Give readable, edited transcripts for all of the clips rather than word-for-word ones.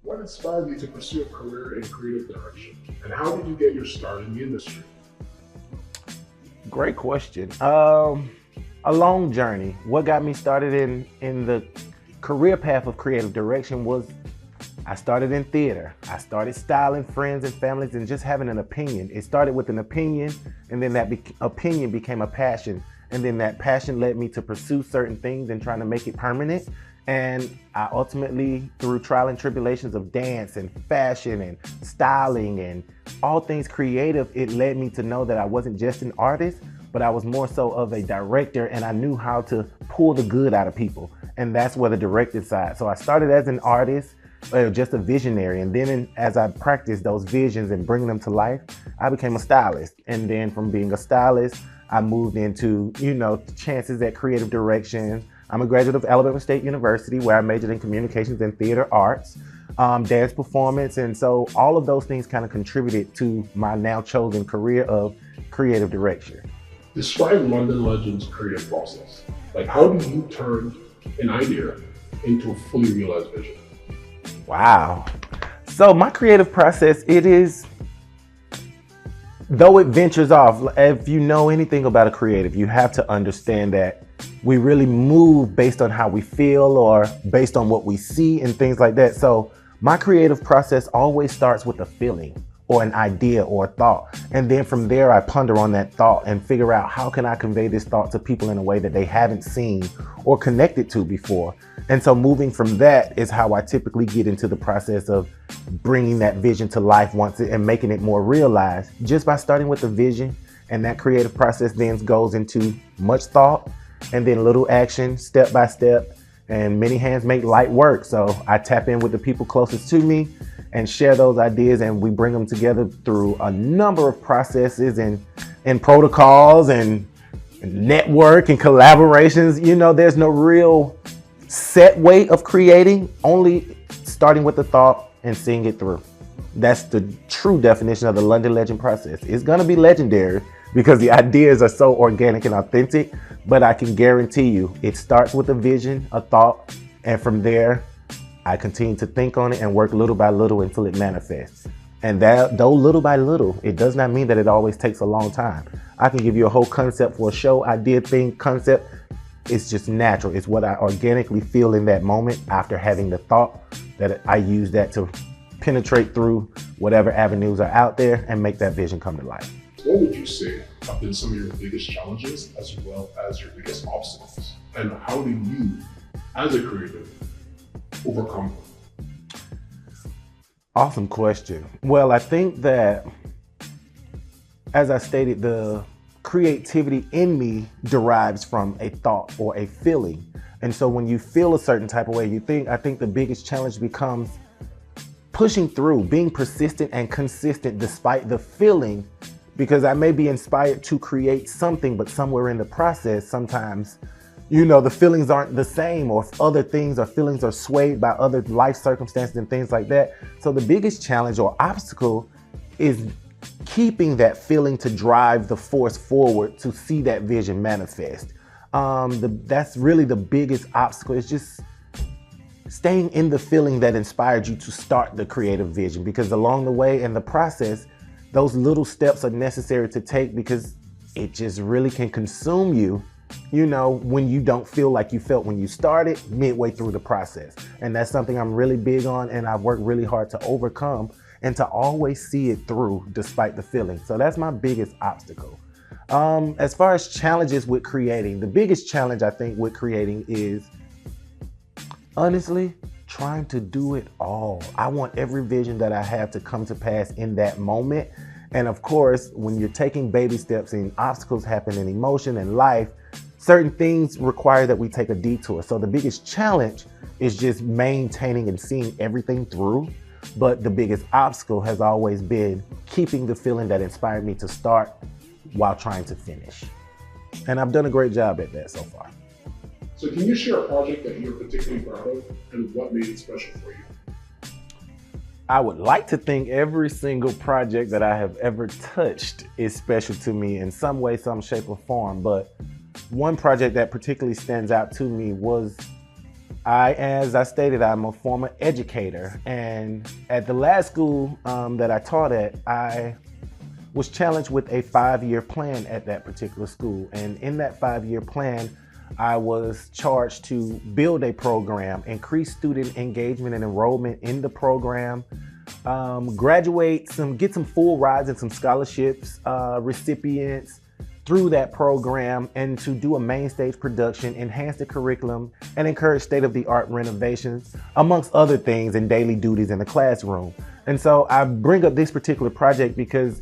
What inspired you to pursue a career in creative direction? And how did you get your start in the industry? Great question. A long journey. What got me started in the career path of creative direction was I started in theater. I started styling friends and families and just having an opinion. It started with an opinion, and then that opinion became a passion. And then that passion led me to pursue certain things and trying to make it permanent. And I ultimately, through trial and tribulations of dance and fashion and styling and all things creative, it led me to know that I wasn't just an artist, but I was more so of a director, and I knew how to pull the good out of people. And that's where the directing side. So I started as an artist, just a visionary. And then as I practiced those visions and bringing them to life, I became a stylist. And then from being a stylist, I moved into, chances at creative direction. I'm a graduate of Alabama State University, where I majored in communications and theater arts, dance performance. And so all of those things kind of contributed to my now chosen career of creative direction. Describe London Legend's creative process. Like, how do you turn an idea into a fully realized vision? Wow. So my creative process, though it ventures off, if you know anything about a creative, you have to understand that we really move based on how we feel or based on what we see and things like that. So my creative process always starts with a feeling or an idea or a thought. And then from there, I ponder on that thought and figure out how can I convey this thought to people in a way that they haven't seen or connected to before. And so moving from that is how I typically get into the process of bringing that vision to life and making it more realized, just by starting with the vision. And that creative process then goes into much thought and then little action, step by step, and many hands make light work. So I tap in with the people closest to me and share those ideas, and we bring them together through a number of processes and protocols and network and collaborations. There's no real set way of creating, only starting with the thought and seeing it through. That's the true definition of the London Legend process. It's gonna be legendary because the ideas are so organic and authentic, but I can guarantee you it starts with a vision, a thought, and from there, I continue to think on it and work little by little until it manifests. And that, though little by little, it does not mean that it always takes a long time. I can give you a whole concept for a show, idea, thing, concept. It's just natural. It's what I organically feel in that moment after having the thought, that I use that to penetrate through whatever avenues are out there and make that vision come to life. What would you say have been some of your biggest challenges as well as your biggest obstacles? And how do you, as a creative, overcome them? Awesome question. Well, I think that, as I stated, the creativity in me derives from a thought or a feeling. And so when you feel a certain type of way, I think the biggest challenge becomes pushing through, being persistent and consistent despite the feeling, because I may be inspired to create something, but somewhere in the process, sometimes, the feelings aren't the same, or other things or feelings are swayed by other life circumstances and things like that. So the biggest challenge or obstacle is keeping that feeling to drive the force forward to see that vision manifest. That's really the biggest obstacle. It's just staying in the feeling that inspired you to start the creative vision, because along the way in the process, those little steps are necessary to take, because it just really can consume you, when you don't feel like you felt when you started midway through the process. And that's something I'm really big on, and I've worked really hard to overcome and to always see it through despite the feeling. So that's my biggest obstacle. As far as challenges with creating, the biggest challenge I think with creating is honestly trying to do it all. I want every vision that I have to come to pass in that moment. And of course, when you're taking baby steps and obstacles happen in emotion and life, certain things require that we take a detour. So the biggest challenge is just maintaining and seeing everything through. But the biggest obstacle has always been keeping the feeling that inspired me to start while trying to finish. And I've done a great job at that so far. So can you share a project that you're particularly proud of and what made it special for you? I would like to think every single project that I have ever touched is special to me in some way, some shape or form. But one project that particularly stands out to me was As I stated, I'm a former educator, and at the last school that I taught at, I was challenged with a 5-year plan at that particular school. And in that 5-year plan, I was charged to build a program, increase student engagement and enrollment in the program, get some full rides and some scholarships recipients through that program, and to do a main stage production, enhance the curriculum, and encourage state-of-the-art renovations, amongst other things, and daily duties in the classroom. And so I bring up this particular project because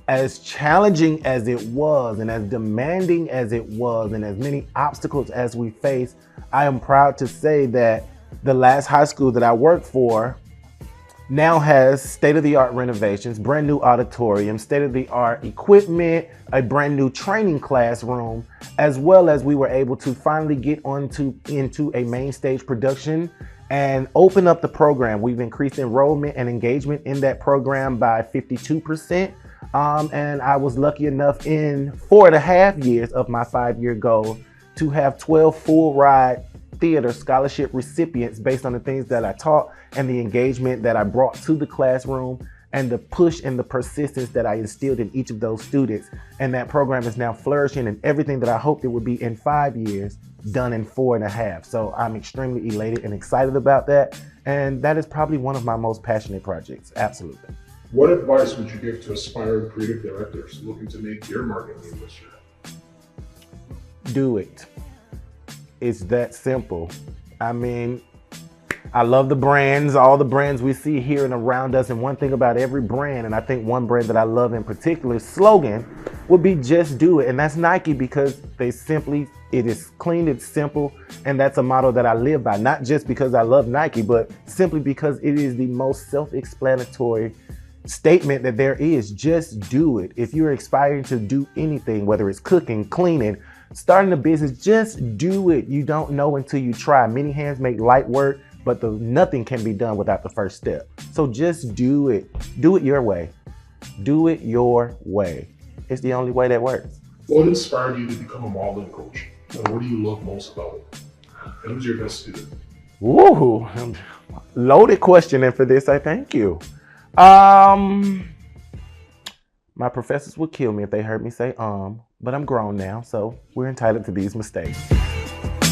as challenging as it was, and as demanding as it was, and as many obstacles as we face, I am proud to say that the last high school that I worked for now has state-of-the-art renovations, brand new auditorium, state-of-the-art equipment, a brand new training classroom, as well as we were able to finally get into a main stage production and open up the program. We've increased enrollment and engagement in that program by 52%. And I was lucky enough in 4.5 years of my 5-year goal to have 12 full ride theater scholarship recipients based on the things that I taught and the engagement that I brought to the classroom and the push and the persistence that I instilled in each of those students. And that program is now flourishing, and everything that I hoped it would be in 5 years, done in 4.5. So I'm extremely elated and excited about that. And that is probably one of my most passionate projects. Absolutely. What advice would you give to aspiring creative directors looking to make their mark in the industry? Do it. It's that simple. I mean, I love the brands, all the brands we see here and around us. And one thing about every brand, and I think one brand that I love in particular, slogan would be just do it. And that's Nike, because it is clean, it's simple. And that's a motto that I live by, not just because I love Nike, but simply because it is the most self-explanatory statement that there is. Just do it. If you're aspiring to do anything, whether it's cooking, cleaning, starting a business, just do it. You don't know until you try. Many hands make light work, but nothing can be done without the first step. So just do it. Do it your way. Do it your way. It's the only way that works. What inspired you to become a modeling coach? And what do you love most about it? And who's your best student? Woo, loaded question. And for this, I thank you. My professors would kill me if they heard me say but I'm grown now, so we're entitled to these mistakes.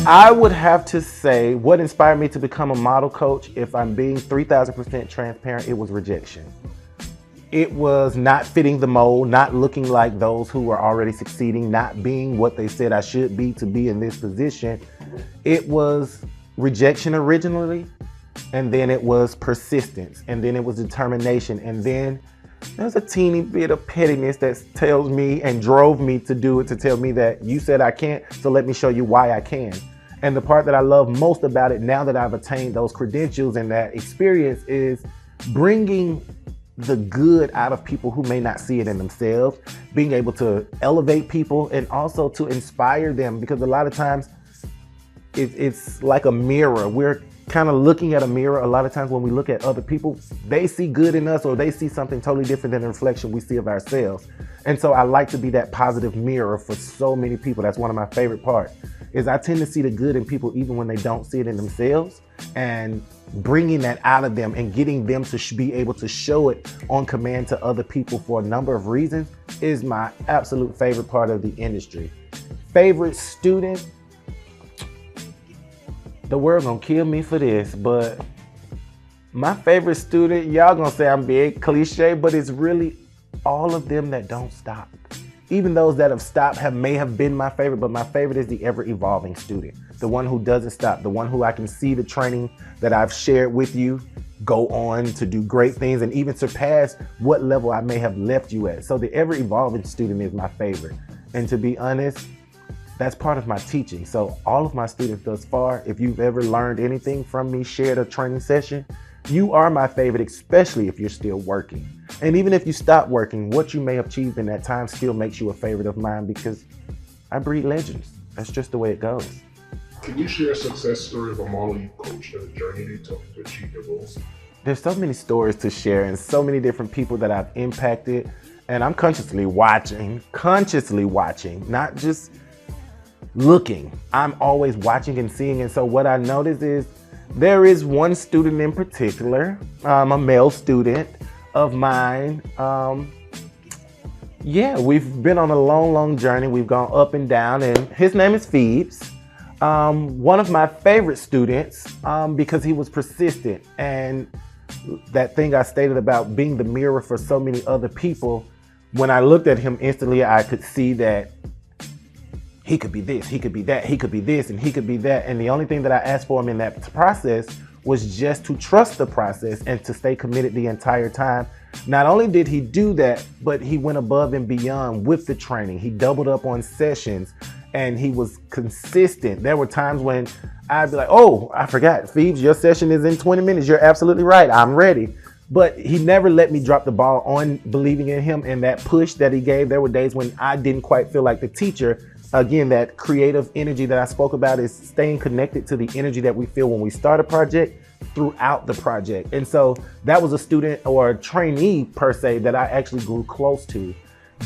I would have to say what inspired me to become a model coach, if I'm being 3,000% transparent, it was rejection. It was not fitting the mold, not looking like those who were already succeeding, not being what they said I should be to be in this position. It was rejection originally, and then it was persistence, and then it was determination, and then there's a teeny bit of pettiness that tells me and drove me to do it, to tell me that you said I can't, so let me show you why I can. And the part that I love most about it, now that I've attained those credentials and that experience, is bringing the good out of people who may not see it in themselves, being able to elevate people and also to inspire them, because a lot of times it's like a mirror. We're kind of looking at a mirror a lot of times when we look at other people. They see good in us, or they see something totally different than the reflection we see of ourselves. And so I like to be that positive mirror for so many people. That's one of my favorite parts, is I tend to see the good in people even when they don't see it in themselves, and bringing that out of them and getting them to be able to show it on command to other people for a number of reasons is my absolute favorite part of the industry. Favorite student? The world gonna kill me for this, but my favorite student, y'all gonna say I'm being cliche, but it's really all of them that don't stop. Even those that have stopped may have been my favorite, but my favorite is the ever evolving student. The one who doesn't stop, the one who I can see the training that I've shared with you go on to do great things and even surpass what level I may have left you at. So the ever evolving student is my favorite. And to be honest, that's part of my teaching. So all of my students thus far, if you've ever learned anything from me, shared a training session, you are my favorite, especially if you're still working. And even if you stop working, what you may have achieved in that time still makes you a favorite of mine, because I breed legends. That's just the way it goes. Can you share a success story of a model you coached and the journey they took to achieve their goals? There's so many stories to share and so many different people that I've impacted. And I'm consciously watching, not just looking. I'm always watching and seeing. And so what I noticed is there is one student in particular, a male student of mine. Yeah, we've been on a long journey. We've gone up and down, and his name is Phoebes. One of my favorite students, because he was persistent, and that thing I stated about being the mirror for so many other people, when I looked at him instantly, I could see that he could be this, he could be that, he could be this, and he could be that. And the only thing that I asked for him in that process was just to trust the process and to stay committed the entire time. Not only did he do that, but he went above and beyond with the training. He doubled up on sessions and he was consistent. There were times when I'd be like, oh, I forgot, Phoebes, your session is in 20 minutes. You're absolutely right. I'm ready. But he never let me drop the ball on believing in him, and that push that he gave. There were days when I didn't quite feel like the teacher. Again, that creative energy that I spoke about is staying connected to the energy that we feel when we start a project throughout the project. And so that was a student or a trainee per se that I actually grew close to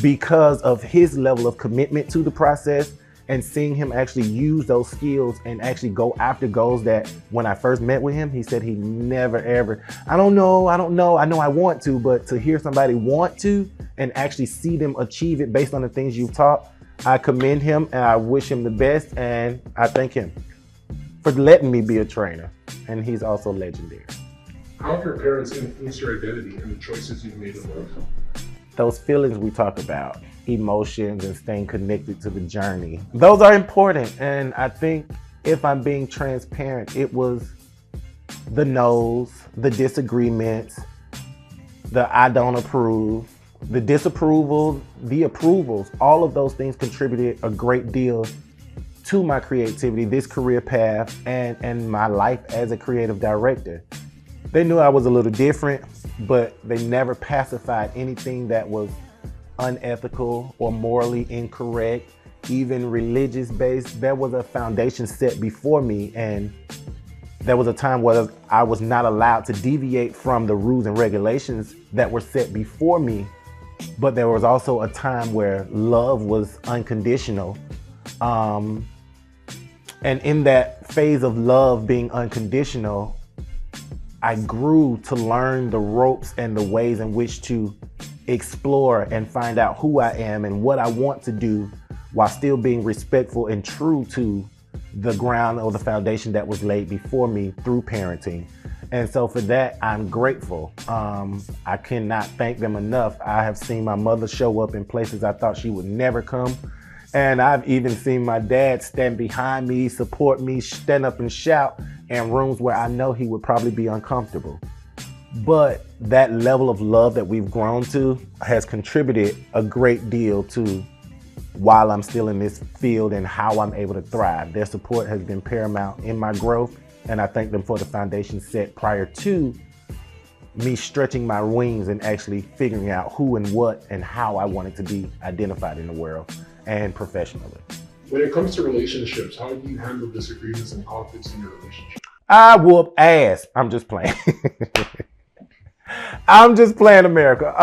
because of his level of commitment to the process and seeing him actually use those skills and actually go after goals that when I first met with him, he said he never ever, I know I want to, but to hear somebody want to and actually see them achieve it based on the things you've taught, I commend him and I wish him the best, and I thank him for letting me be a trainer. And he's also legendary. How have your parents influenced your identity and the choices you've made in life? Those feelings we talk about, emotions and staying connected to the journey, those are important. And I think if I'm being transparent, it was the no's, the disagreements, the I don't approve, the disapproval, the approvals. All of those things contributed a great deal to my creativity, this career path, and my life as a creative director. They knew I was a little different, but they never pacified anything that was unethical or morally incorrect, even religious based. There was a foundation set before me, and there was a time where I was not allowed to deviate from the rules and regulations that were set before me. But there was also a time where love was unconditional. And in that phase of love being unconditional, I grew to learn the ropes and the ways in which to explore and find out who I am and what I want to do while still being respectful and true to the ground or the foundation that was laid before me through parenting. And so for that, I'm grateful. I cannot thank them enough. I have seen my mother show up in places I thought she would never come. And I've even seen my dad stand behind me, support me, stand up and shout in rooms where I know he would probably be uncomfortable. But that level of love that we've grown to has contributed a great deal to while I'm still in this field and how I'm able to thrive. Their support has been paramount in my growth, and I thank them for the foundation set prior to me stretching my wings and actually figuring out who and what and how I wanted to be identified in the world and professionally. When it comes to relationships, how do you handle disagreements and conflicts in your relationship? I whoop ass. I'm just playing. I'm just playing, America.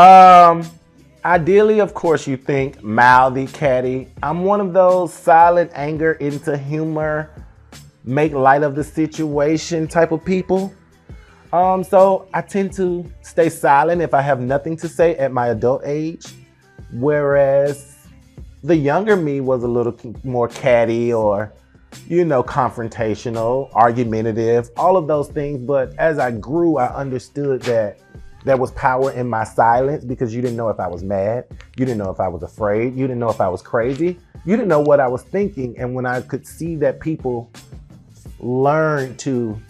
Ideally, of course, you think mouthy, catty. I'm one of those silent anger into humor, make light of the situation type of people. So I tend to stay silent if I have nothing to say at my adult age, whereas the younger me was a little more catty or, confrontational, argumentative, all of those things. But as I grew, I understood that there was power in my silence because you didn't know if I was mad. You didn't know if I was afraid. You didn't know if I was crazy. You didn't know what I was thinking. And when I could see that people learn to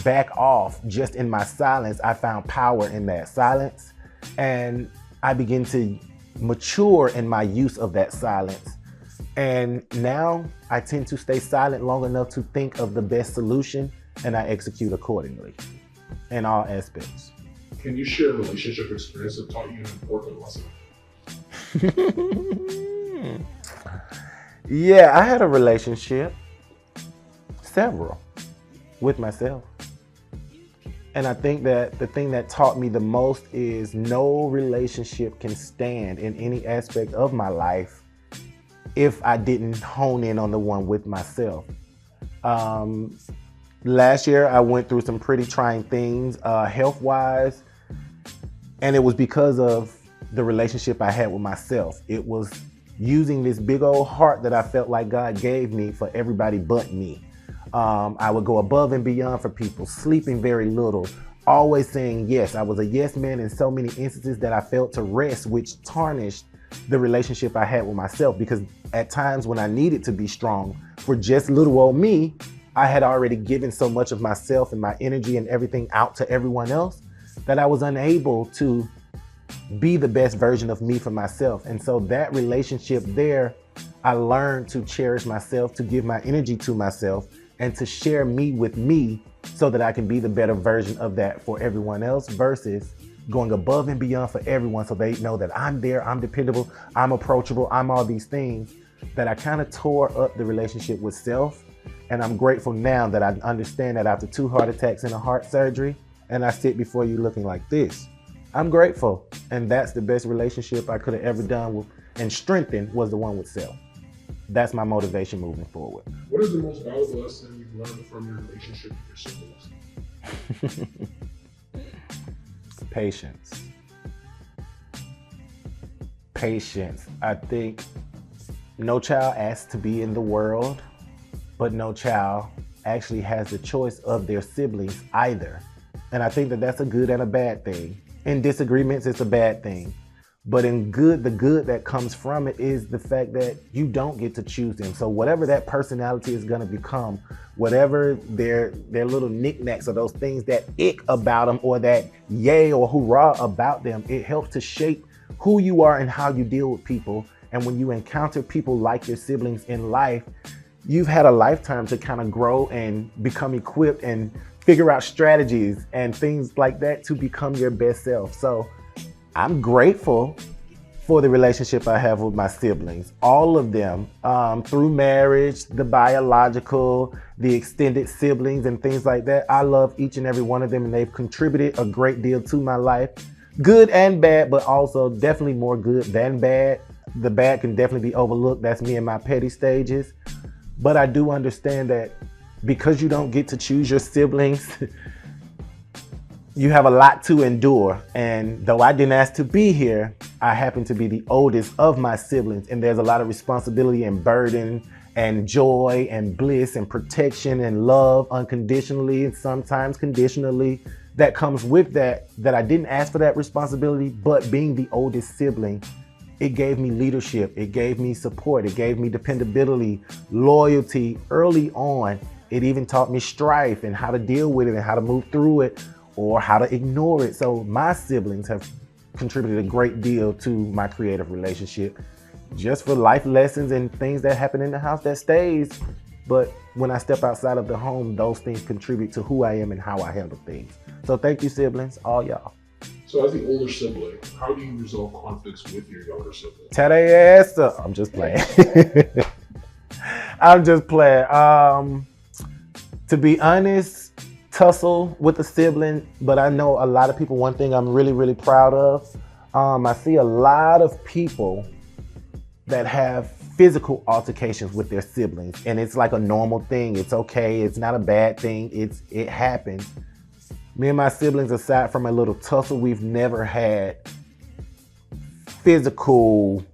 back off just in my silence, I found power in that silence. And I began to mature in my use of that silence. And now I tend to stay silent long enough to think of the best solution, and I execute accordingly in all aspects. Can you share a relationship experience that taught you an important lesson? Yeah, I had a relationship, several, with myself. And I think that the thing that taught me the most is no relationship can stand in any aspect of my life if I didn't hone in on the one with myself. Last year, I went through some pretty trying things, health-wise, and it was because of the relationship I had with myself. It was using this big old heart that I felt like God gave me for everybody but me. I would go above and beyond for people, sleeping very little, always saying yes. I was a yes man in so many instances that I failed to rest, which tarnished the relationship I had with myself, because at times when I needed to be strong for just little old me, I had already given so much of myself and my energy and everything out to everyone else that I was unable to be the best version of me for myself. And so that relationship there, I learned to cherish myself, to give my energy to myself, and to share me with me so that I can be the better version of that for everyone else, versus going above and beyond for everyone so they know that I'm there, I'm dependable, I'm approachable, I'm all these things. That I kind of tore up the relationship with self. And I'm grateful now that I understand that after 2 heart attacks and a heart surgery, and I sit before you looking like this, I'm grateful. And that's the best relationship I could have ever done with and strengthened, was the one with self. That's my motivation moving forward. What is the most valuable lesson you've learned from your relationship with your siblings? Patience. Patience. I think no child asks to be in the world, but no child actually has the choice of their siblings either. And I think that that's a good and a bad thing. In disagreements, it's a bad thing. But in good, the good that comes from it is the fact that you don't get to choose them. So whatever that personality is gonna become, whatever their little knickknacks or those things that ick about them or that yay or hoorah about them, it helps to shape who you are and how you deal with people. And when you encounter people like your siblings in life, you've had a lifetime to kind of grow and become equipped and figure out strategies and things like that to become your best self. So I'm grateful for the relationship I have with my siblings, all of them, through marriage, the biological, the extended siblings and things like that. I love each and every one of them, and they've contributed a great deal to my life, good and bad, but also definitely more good than bad. The bad can definitely be overlooked. That's me in my petty stages. But I do understand that because you don't get to choose your siblings, you have a lot to endure. And though I didn't ask to be here, I happen to be the oldest of my siblings. And there's a lot of responsibility and burden and joy and bliss and protection and love unconditionally and sometimes conditionally that comes with that I didn't ask for that responsibility. But being the oldest sibling, it gave me leadership, it gave me support, it gave me dependability, loyalty early on. It even taught me strife and how to deal with it and how to move through it or how to ignore it. So my siblings have contributed a great deal to my creative relationship, just for life lessons and things that happen in the house that stays. But when I step outside of the home, those things contribute to who I am and how I handle things. So thank you, siblings, all y'all. So as the older sibling, how do you resolve conflicts with your younger sibling? Tear their ass up. I'm just playing. I'm just playing. To be honest, tussle with a sibling, but I know a lot of people, one thing I'm really, really proud of, I see a lot of people that have physical altercations with their siblings, and it's like a normal thing. It's okay. It's not a bad thing. It happens. Me and my siblings, aside from a little tussle, we've never had physical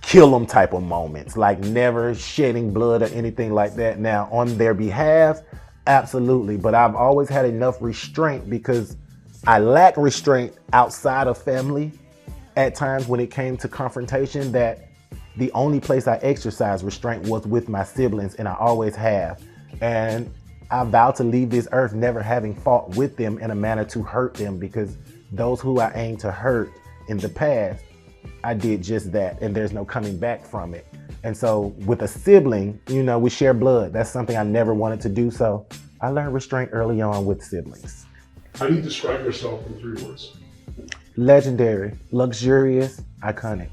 kill 'em type of moments, like never shedding blood or anything like that. Now, on their behalf, absolutely. But I've always had enough restraint because I lack restraint outside of family at times when it came to confrontation, that the only place I exercised restraint was with my siblings, and I always have. And I vow to leave this earth never having fought with them in a manner to hurt them, because those who I aimed to hurt in the past, I did just that, and there's no coming back from it. And so with a sibling, we share blood. That's something I never wanted to do. So I learned restraint early on with siblings. How do you describe yourself in 3 words? Legendary, luxurious, iconic.